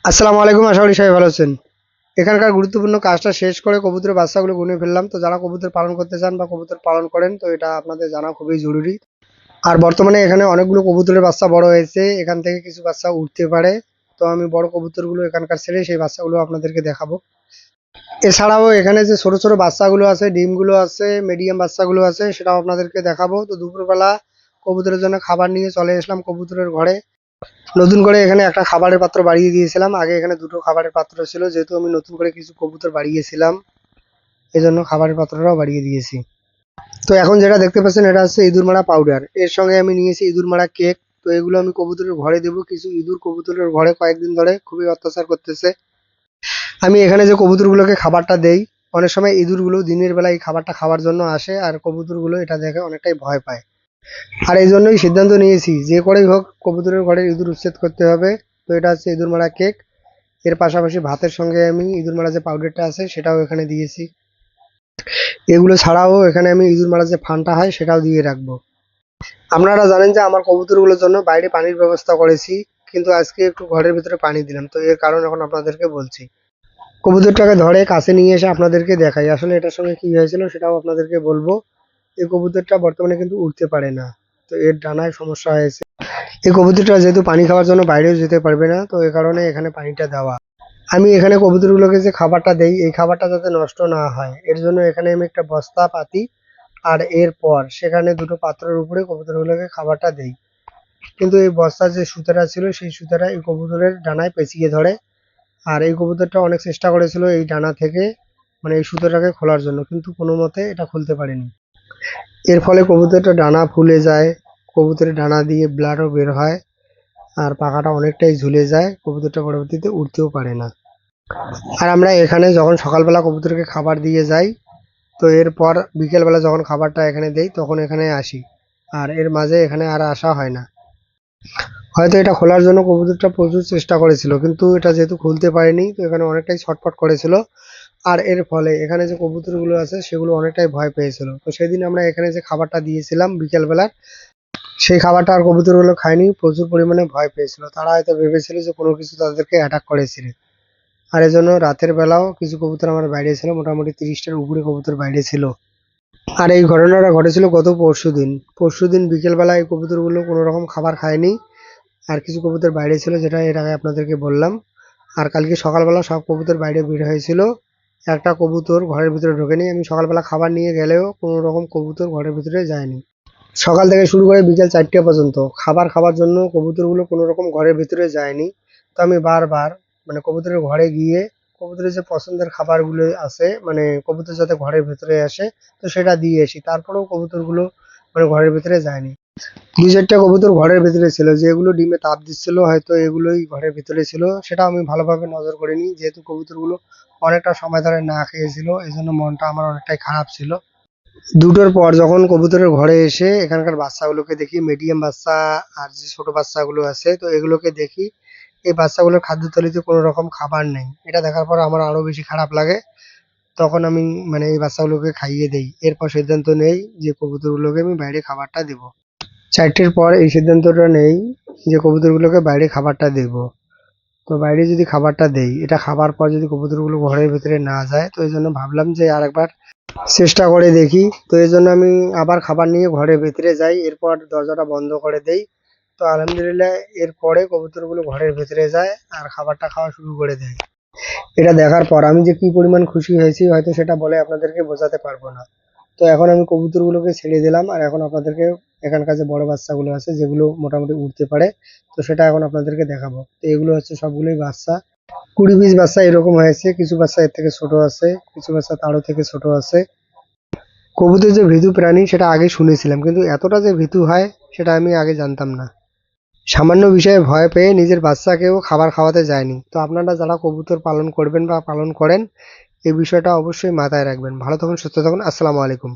আসসালামু আলাইকুম, আশা করি সবাই ভালো আছেন। এখানকার গুরুত্বপূর্ণ কাজটা শেষ করে কবুতরের বাচ্চাগুলো গুনে ফেললাম। তো যারা কবুতর পালন করতে চান বা কবুতর পালন করেন, তো এটা আপনাদের জানা খুবই জরুরি। আর বর্তমানে এখানে অনেকগুলো কবুতরের বাচ্চা বড় হয়েছে, এখান থেকে কিছু বাচ্চা উঠতে পারে। তো আমি বড় কবুতরগুলো এখানকার ছেড়ে সেই বাচ্চাগুলো আপনাদেরকে দেখাবো। এছাড়াও এখানে যে ছোট ছোট বাচ্চাগুলো আছে, ডিমগুলো আছে, মিডিয়াম বাচ্চাগুলো আছে, সেটাও আপনাদেরকে দেখাবো। তো দুপুরবেলা কবুতরের জন্য খাবার নিয়ে চলে আসলাম কবুতরের ঘরে। নতুন করে এখানে একটা খাবারের পাত্র বাড়িয়ে দিয়েছিলাম। আগে এখানে দুটো খাবারের পাত্র ছিল, যেহেতু আমি নতুন করে কিছু কবুতর বাড়িয়েছিলাম, এই জন্য খাবারের পাত্রটাও বাড়িয়ে দিয়েছি। তো এখন যেটা দেখতে পাচ্ছেন, এটা হচ্ছে ইঁদুর মারা পাউডার। এর সঙ্গে আমি নিয়েছি ইঁদুর মারা কেক। তো এগুলো আমি কবুতরের ঘরে দেবো। কিছু ইঁদুর কবুতরের ঘরে কয়েকদিন ধরে খুবই অত্যাচার করতেছে। আমি এখানে যে কবুতরগুলোকে খাবারটা দেই, অনেক সময় ইঁদুরগুলো দিনের বেলা এই খাবারটা খাওয়ার জন্য আসে, আর কবুতরগুলো এটা দেখে অনেকটাই ভয় পায়। আর এই জন্যই সিদ্ধান্ত নিয়েছি, যে করেই হোক কবুতরের ঘরের ইঁদুর উচ্ছেদ করতে হবে। তো এটা হচ্ছে ইঁদুর মারা কেক। এর পাশাপাশি ভাতের সঙ্গে আমি ইঁদুর মারা যে পাউডারটা আছে সেটাও এখানে দিয়েছি। এগুলো ছাড়াও এখানে আমি ইঁদুর মারা যে ফানটা হয় সেটাও দিয়ে রাখবো। আপনারা জানেন যে আমার কবুতরগুলোর জন্য বাইরে পানির ব্যবস্থা করেছি, কিন্তু আজকে একটু ঘরের ভিতরে পানি দিলাম। তো এর কারণ এখন আপনাদেরকে বলছি। কবুতরটাকে ধরে কাছে নিয়ে এসে আপনাদেরকে দেখাই আসলে এটার সঙ্গে কি হয়েছিল, সেটাও আপনাদেরকে বলবো। এই কবুতরটা বর্তমানে কিন্তু উঠতে পারে না। তো এর ডানায় সমস্যা হয়েছে। এই কবুতরটা যেহেতু পানি খাওয়ার জন্য বাইরেও যেতে পারবে না, তো এই কারণে এখানে পানিটা দেওয়া। আমি এখানে কবুতরগুলোকে যে খাবারটা দেই, এই খাবারটা যাতে নষ্ট না হয়, এর জন্য এখানে আমি একটা বস্তা পাতি, আর এরপর সেখানে দুটো পাত্রের উপরে কবুতরগুলোকে খাবারটা দেই। কিন্তু এই বস্তার যে সুতাটা ছিল, সেই সুতাটা এই কবুতরের ডানায় পেঁচিয়ে ধরে। আর এই কবুতরটা অনেক চেষ্টা করেছিল এই ডানা থেকে, মানে এই সুতোটাকে খোলার জন্য, কিন্তু কোনো মতে এটা খুলতে পারেনি। এর ফলে কবুতরটা ডানা ফুলে যায়, কবুতরের ডানা দিয়ে ব্লাডও বের হয়, আর পাখাটা অনেকটাই ঝুলে যায়, কবুতরটা পরবর্তীতে উঠতেও পারে না। আর আমরা এখানে যখন সকালবেলা কবুতরকে খাবার দিয়ে যাই, তো এরপর বিকেলবেলা যখন খাবারটা এখানে দেই তখন এখানে আসি। আর এর মাঝে এখানে আর আসা হয় না। হয়তো এটা খোলার জন্য কবুতরটা প্রচুর চেষ্টা করেছিল, কিন্তু এটা যেহেতু খুলতে পারেনি, তো এখানে অনেকটাই ছটফট করেছিল। আর এর ফলে এখানে যে কবুতরগুলো আছে সেগুলো অনেকটাই ভয় পেয়েছিল। তো সেদিন আমরা এখানে যে খাবারটা দিয়েছিলাম বিকেলবেলার, সেই খাবারটা আর কবুতরগুলো খায়নি, প্রচুর পরিমাণে ভয় পেয়েছিল। তারা হয়তো ভেবেছিল যে কোনো কিছু তাদেরকে অ্যাটাক করেছিল। আর এজন্য রাতের বেলাও কিছু কবুতর আমার বাইরে ছিল, মোটামুটি 30টার উপরে কবুতর বাইরে ছিল। আর এই ঘটনাটা ঘটেছিল গত পরশুদিন। পরশুদিন বিকেলবেলা এই কবুতরগুলো কোনো রকম খাবার খায়নি, আর কিছু কবুতর বাইরে ছিল, যেটা এর আগে আপনাদেরকে বললাম। আর কালকে সকালবেলা সব কবুতর বাইরে বের হয়েছিল, একটা কবুতর ঘরের ভিতরে ঢোকেনি। আমি সকালবেলা খাবার নিয়ে গেলেও কোনো রকম কবুতর ঘরের ভিতরে যায়নি। সকাল থেকে শুরু করে বিকেল 4টে পর্যন্ত খাবার খাওয়ার জন্য কবুতরগুলো কোনো রকম ঘরের ভিতরে যায়নি। তো আমি বারবার মানে কবুতরের ঘরে গিয়ে কবুতরের যে পছন্দের খাবারগুলো আছে, মানে কবুতর যাতে ঘরের ভিতরে আসে, তো সেটা দিয়ে আসি। তারপরেও কবুতরগুলো মানে ঘরের ভিতরে যায়নি। 2-4টা কবুতর ঘরের ভিতরে ছিল, যেগুলো ডিমে তাপ দিচ্ছিল, হয়তো এগুলোই ঘরের ভিতরে ছিল। সেটা আমি ভালোভাবে নজর করিনি, যেহেতু কবুতরগুলো অনেকটা সময় ধরে না খেয়েছিল, এই জন্য মনটা আমার অনেকটাই খারাপ ছিল। 2টোর পর যখন কবুতরের ঘরে এসে এখানকার বাচ্চাগুলোকে দেখি, মিডিয়াম বাচ্চা আর যে ছোট বাচ্চাগুলো আছে, তো এগুলোকে দেখি এই বাচ্চাগুলোর খাদ্যথলিতে কোনো রকম খাবার নেই। এটা দেখার পর আমার আরো বেশি খারাপ লাগে। তখন আমি মানে এই বাচ্চাগুলোকে খাইয়ে দেই। এরপর সিদ্ধান্ত নেই যে কবুতরগুলোকে আমি বাইরে খাবারটা দেব। 4টের পর এই সিদ্ধান্তটা নেই যে কবুতরগুলোকে বাইরে খাবারটা দেব। তো বাইরে যদি খাবারটা দেই, এটা খাবার পর যদি কবুতরগুলো ঘরের ভিতরে না যায়, তো এই জন্য ভাবলাম যে আরেকবার চেষ্টা করে দেখি। তো এই জন্য আমি আবার খাবার নিয়ে ঘরের ভিতরে যাই, এরপর দরজাটা বন্ধ করে দেই। তো আলহামদুলিল্লাহ এরপরে কবুতরগুলো ঘরের ভিতরে যায় আর খাবারটা খাওয়া শুরু করে দেয়। এটা দেখার পর আমি যে কি পরিমাণ খুশি হয়েছি, হয়তো সেটা বলে আপনাদেরকে বোঝাতে পারবো না। তো এখন আমি কবুতরগুলোকে ছেড়ে দিলাম, আর এখন আপনাদেরকে এখানকার যে বড় বাচ্চাগুলো আছে, যেগুলো মোটামুটি উঠতে পারে, তো সেটা এখন আপনাদেরকে দেখাবো। তো এগুলো হচ্ছে সবগুলোই বাচ্চা। 20-20 বাচ্চা এরকম হয়েছে। কিছু বাচ্চা এর থেকে ছোট আছে, কিছু বাচ্চা তারও থেকে ছোট আছে। কবুতর যে ভীতু প্রাণী সেটা আগে শুনেছিলাম, কিন্তু এতটা যে ভীতু হয় সেটা আমি আগে জানতাম না। সামান্য বিষয়ে ভয় পেয়ে নিজের বাচ্চাকেও খাবার খাওয়াতে যায়নি। তো আপনারা যারা কবুতর পালন করবেন বা পালন করেন, এই বিষয়টা অবশ্যই মাথায় রাখবেন। ভালো থাকুন, সুস্থ থাকুন। আসসালামু আলাইকুম।